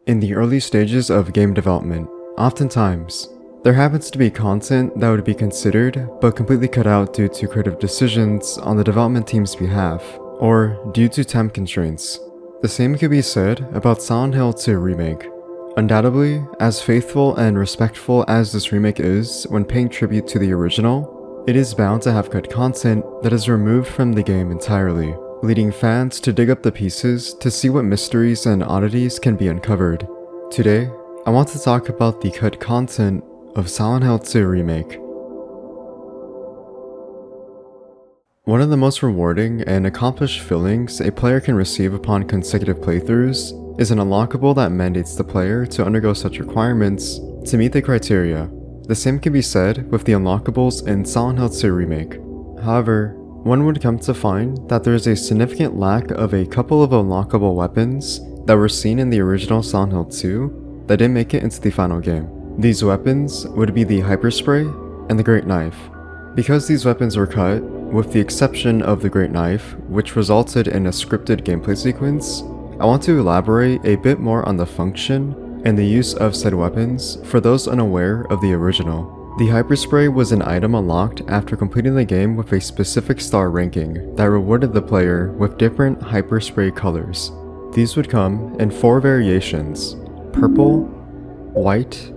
In the early stages of game development, oftentimes, there happens to be content that would be considered but completely cut out due to creative decisions on the development team's behalf, or due to time constraints. The same could be said about Silent Hill 2 Remake. Undoubtedly, as faithful and respectful as this remake is when paying tribute to the original, it is bound to have cut content that is removed from the game entirely, leading fans to dig up the pieces to see what mysteries and oddities can be uncovered. Today, I want to talk about the cut content of Silent Hill 2 Remake. One of the most rewarding and accomplished feelings a player can receive upon consecutive playthroughs is an unlockable that mandates the player to undergo such requirements to meet the criteria. The same can be said with the unlockables in Silent Hill 2 Remake. However, one would come to find that there is a significant lack of a couple of unlockable weapons that were seen in the original Silent Hill 2 that didn't make it into the final game. These weapons would be the Hyperspray and the Great Knife. Because these weapons were cut, with the exception of the Great Knife, which resulted in a scripted gameplay sequence, I want to elaborate a bit more on the function and the use of said weapons for those unaware of the original. The Hyperspray was an item unlocked after completing the game with a specific star ranking that rewarded the player with different Hyperspray colors. These would come in 4 variations: purple, white,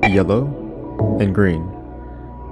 yellow, and green.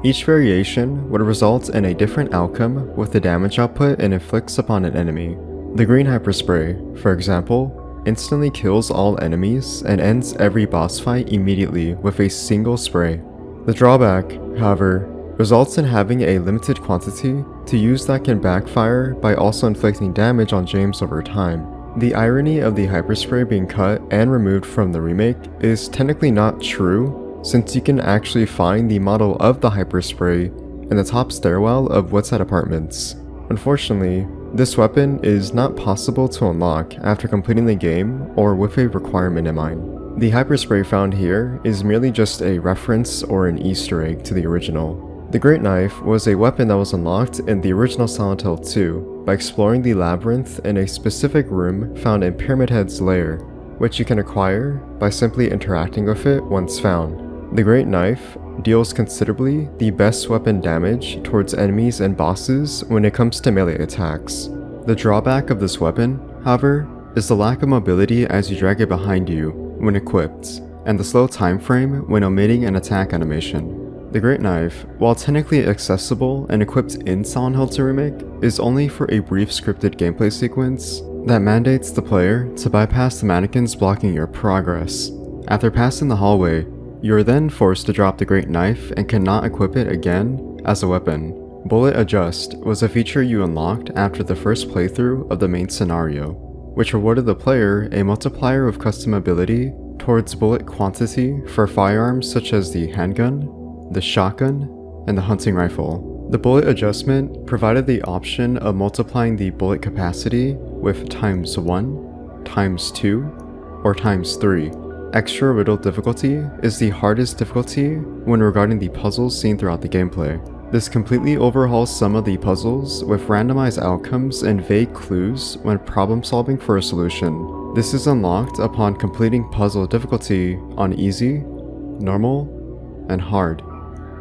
Each variation would result in a different outcome with the damage output it inflicts upon an enemy. The green Hyperspray, for example, instantly kills all enemies and ends every boss fight immediately with a single spray. The drawback, however, results in having a limited quantity to use that can backfire by also inflicting damage on James over time. The irony of the Hyperspray being cut and removed from the remake is technically not true, since you can actually find the model of the Hyperspray in the top stairwell of Woodside Apartments. Unfortunately, this weapon is not possible to unlock after completing the game or with a requirement in mind. The Hyperspray found here is merely just a reference or an Easter egg to the original. The Great Knife was a weapon that was unlocked in the original Silent Hill 2 by exploring the labyrinth in a specific room found in Pyramid Head's lair, which you can acquire by simply interacting with it once found. The Great Knife deals considerably the best weapon damage towards enemies and bosses when it comes to melee attacks. The drawback of this weapon, however, is the lack of mobility as you drag it behind you when equipped, and the slow time frame when omitting an attack animation. The Great Knife, while technically accessible and equipped in Silent Hill 2 Remake, is only for a brief scripted gameplay sequence that mandates the player to bypass the mannequins blocking your progress. After passing the hallway, you are then forced to drop the Great Knife and cannot equip it again as a weapon. Bullet Adjust was a feature you unlocked after the first playthrough of the main scenario, which rewarded the player a multiplier of custom ability towards bullet quantity for firearms such as the handgun, the shotgun, and the hunting rifle. The bullet adjustment provided the option of multiplying the bullet capacity with ×1, ×2, or ×3. Extra Riddle difficulty is the hardest difficulty when regarding the puzzles seen throughout the gameplay. This completely overhauls some of the puzzles with randomized outcomes and vague clues when problem solving for a solution. This is unlocked upon completing puzzle difficulty on easy, normal, and hard.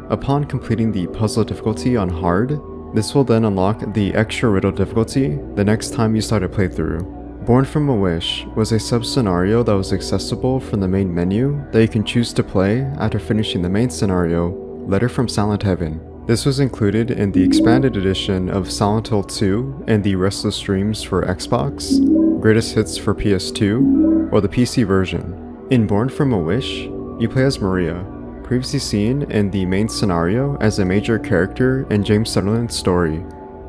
Upon completing the puzzle difficulty on hard, this will then unlock the Extra Riddle difficulty the next time you start a playthrough. Born from a Wish was a sub-scenario that was accessible from the main menu that you can choose to play after finishing the main scenario, Letter from Silent Heaven. This was included in the expanded edition of Silent Hill 2 and the Restless Dreams for Xbox, Greatest Hits for PS2, or the PC version. In Born from a Wish, you play as Maria, previously seen in the main scenario as a major character in James Sutherland's story.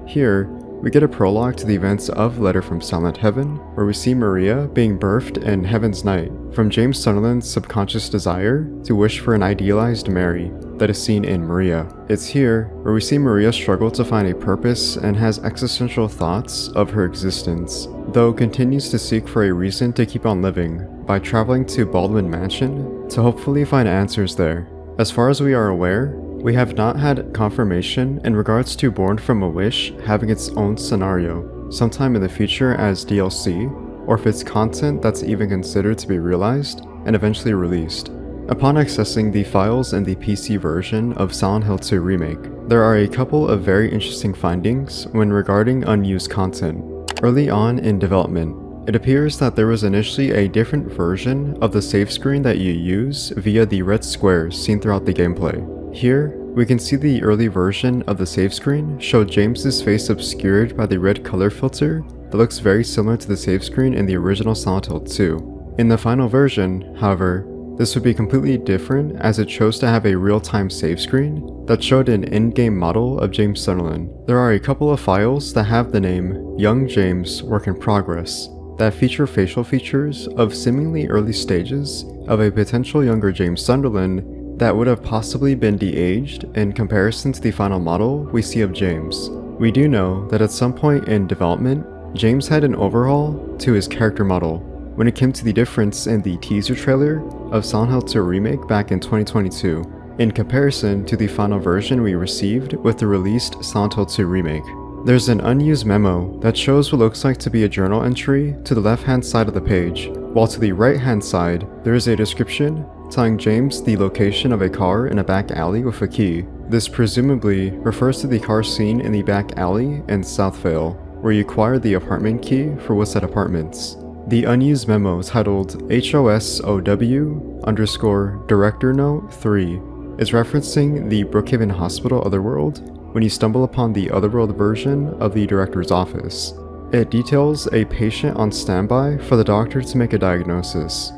Here, we get a prologue to the events of Letter from Silent Heaven, where we see Maria being birthed in Heaven's Night, from James Sutherland's subconscious desire to wish for an idealized Mary that is seen in Maria. It's here where we see Maria struggle to find a purpose and has existential thoughts of her existence, though continues to seek for a reason to keep on living by traveling to Baldwin Mansion to hopefully find answers there. As far as we are aware, we have not had confirmation in regards to Born from a Wish having its own scenario sometime in the future as DLC, or if it's content that's even considered to be realized and eventually released. Upon accessing the files in the PC version of Silent Hill 2 Remake, there are a couple of very interesting findings when regarding unused content. Early on in development, it appears that there was initially a different version of the save screen that you use via the red squares seen throughout the gameplay. Here, we can see the early version of the save screen showed James's face obscured by the red color filter that looks very similar to the save screen in the original Silent Hill 2. In the final version, however, this would be completely different as it chose to have a real-time save screen that showed an in-game model of James Sunderland. There are a couple of files that have the name Young James Work in Progress that feature facial features of seemingly early stages of a potential younger James Sunderland that would have possibly been de-aged in comparison to the final model we see of James. We do know that at some point in development, James had an overhaul to his character model when it came to the difference in the teaser trailer of Silent Hill 2 Remake back in 2022, in comparison to the final version we received with the released Silent Hill 2 Remake. There's an unused memo that shows what looks like to be a journal entry to the left-hand side of the page, while to the right-hand side, there is a description telling James the location of a car in a back alley with a key. This presumably refers to the car seen in the back alley in Southvale, where you acquire the apartment key for Woodset Apartments. The unused memo titled HOSOW_Director Note 3 is referencing the Brookhaven Hospital Otherworld when you stumble upon the Otherworld version of the director's office. It details a patient on standby for the doctor to make a diagnosis.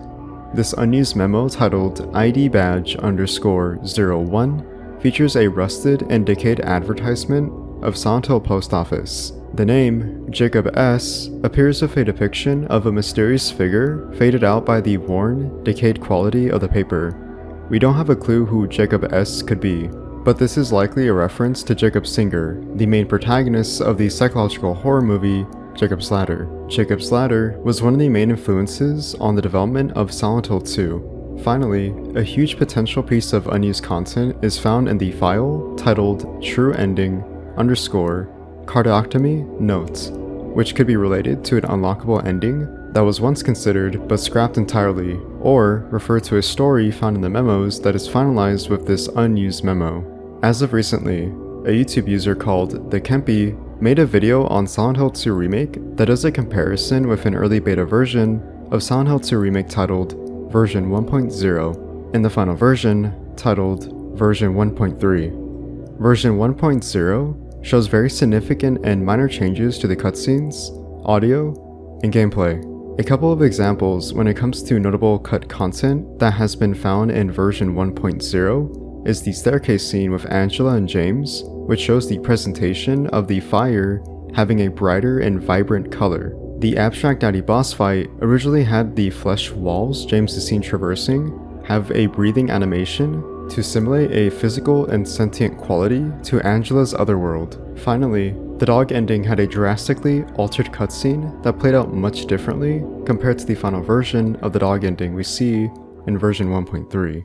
This unused memo titled ID Badge_01 features a rusted and decayed advertisement of Silent Hill Post Office. The name, Jacob S., appears with a depiction of a mysterious figure faded out by the worn, decayed quality of the paper. We don't have a clue who Jacob S. could be, but this is likely a reference to Jacob Singer, the main protagonist of the psychological horror movie Jacob's Ladder. Jacob's Ladder was one of the main influences on the development of Silent Hill 2. Finally, a huge potential piece of unused content is found in the file titled True Ending _Cardioctomy Notes, which could be related to an unlockable ending that was once considered but scrapped entirely, or refer to a story found in the memos that is finalized with this unused memo. As of recently, a YouTube user called Thekempy made a video on Silent Hill 2 Remake that does a comparison with an early beta version of Silent Hill 2 Remake titled Version 1.0 and the final version titled Version 1.3. Version 1.0 shows very significant and minor changes to the cutscenes, audio, and gameplay. A couple of examples when it comes to notable cut content that has been found in version 1.0 is the staircase scene with Angela and James, which shows the presentation of the fire having a brighter and vibrant color. The Abstract Daddy boss fight originally had the flesh walls James is seen traversing have a breathing animation to simulate a physical and sentient quality to Angela's Otherworld. Finally, the dog ending had a drastically altered cutscene that played out much differently compared to the final version of the dog ending we see in version 1.3.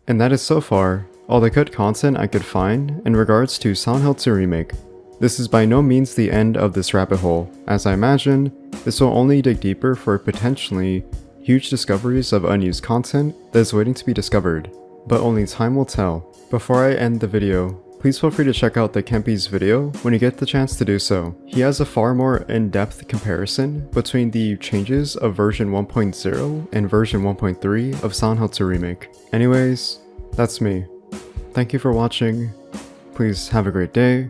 And that is so far all the cut content I could find in regards to Silent Hill 2 Remake. This is by no means the end of this rabbit hole, as I imagine this will only dig deeper for potentially huge discoveries of unused content that is waiting to be discovered, but only time will tell. Before I end the video, please feel free to check out Thekempy's video when you get the chance to do so. He has a far more in-depth comparison between the changes of version 1.0 and version 1.3 of Silent Hill 2 Remake. Anyways, that's me. Thank you for watching. Please have a great day,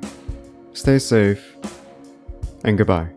stay safe, and goodbye.